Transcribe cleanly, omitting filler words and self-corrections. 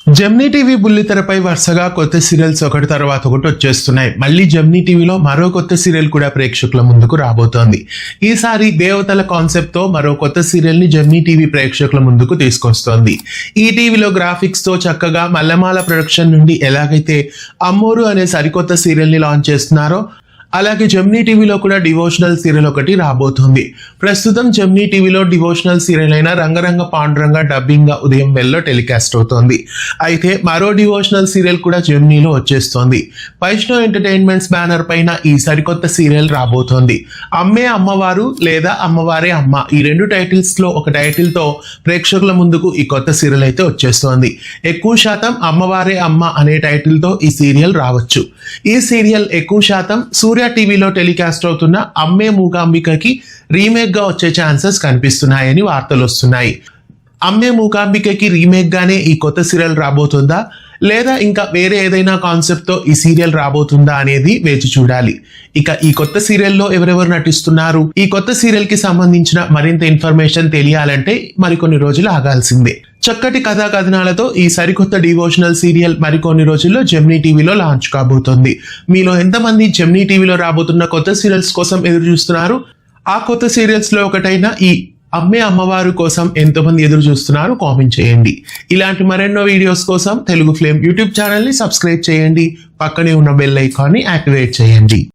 Gemini TV బుల్లితెరపై వరుసగా కొత్త serials ఒకటి తర్వాత ఒకటి వచ్చేస్తున్నాయి. మళ్ళీ జెమినీ టీవీలో మరో కొత్త సీరియల్ కూడా ప్రేక్షకుల ముందుకు రాబోతోంది. ఈసారి దేవతల కాన్సెప్ట్ తో మరో కొత్త సీరియల్ ని జెమినీ టీవీ ప్రేక్షకుల ముందుకు తీసుకొస్తోంది. ఈ టీవీలో గ్రాఫిక్స్ తో చక్కగా మల్లెమాల ప్రొడక్షన్ నుండి ఎలాగైతే అమ్మోరు అనే సరికొత్త సీరియల్ ని లాంచ్ చేస్తున్నారో అలాగే జెమినీ టీవీలో కూడా డివోషనల్ సీరియల్ ఒకటి రాబోతుంది. ప్రస్తుతం జెమినీ టీవీలో డివోషనల్ సీరియల్ అయిన రంగరంగ పాండురంగ డబ్బింగ్ గా ఉదయం వేళలో టెలికాస్ట్ అవుతోంది. అయితే మరో డివోషనల్ సీరియల్ కూడా జెమినీలో వచ్చేస్తోంది. వైష్ణవ్ ఎంటర్టైన్మెంట్స్ బ్యానర్ పైన ఈ సరికొత్త సీరియల్ రాబోతోంది. అమ్మే అమ్మవారు లేదా అమ్మవారే అమ్మ, ఈ రెండు టైటిల్స్ లో ఒక టైటిల్ తో ప్రేక్షకుల ముందుకు ఈ కొత్త సీరియల్ అయితే వచ్చేస్తోంది. ఎక్కువ శాతం అమ్మవారే అమ్మ అనే టైటిల్ తో ఈ సీరియల్ రావచ్చు. ఈ సీరియల్ ఎక్కువ శాతం సూర్య టీవీలో టెలికాస్ట్ అవుతున్న అమ్మే మూకాంబికకి రీమేక్ గా వచ్చే ఛాన్సెస్ కనిపిస్తున్నాయని వార్తలు వస్తున్నాయి. అమ్మే మూకాంబికకి రీమేక్ గానే ఈ కొత్త సీరియల్ రాబోతుందా లేదా ఇంకా వేరే ఏదైనా కాన్సెప్ట్ తో ఈ సీరియల్ రాబోతుందా అనేది వేచి చూడాలి. ఇక ఈ కొత్త సీరియల్లో ఎవరెవరు నటిస్తున్నారు, ఈ కొత్త సీరియల్ కి సంబంధించిన మరింత ఇన్ఫర్మేషన్ తెలియాలంటే మరికొన్ని రోజులు ఆగాల్సిందే. చక్కటి కథా కథనాలతో ఈ సరికొత్త డివోషనల్ సీరియల్ మరికొన్ని రోజుల్లో జెమినీ టీవీలో లాంచ్ కాబోతోంది. మీలో ఎంతమంది జెమినీ టీవీలో రాబోతున్న కొత్త సీరియల్స్ కోసం ఎదురు చూస్తున్నారు? ఆ కొత్త సీరియల్స్ లో ఒకటైన ఈ అమ్మే అమ్మవారు కోసం ఎంతమంది ఎదురు చూస్తున్నారు కామెంట్ చేయండి. ఇలాంటి మరెన్నో వీడియోస్ కోసం తెలుగు ఫ్లేమ్ యూట్యూబ్ ఛానల్ ని సబ్స్క్రైబ్ చేయండి. పక్కనే ఉన్న బెల్ ఐకాన్ ని యాక్టివేట్ చేయండి.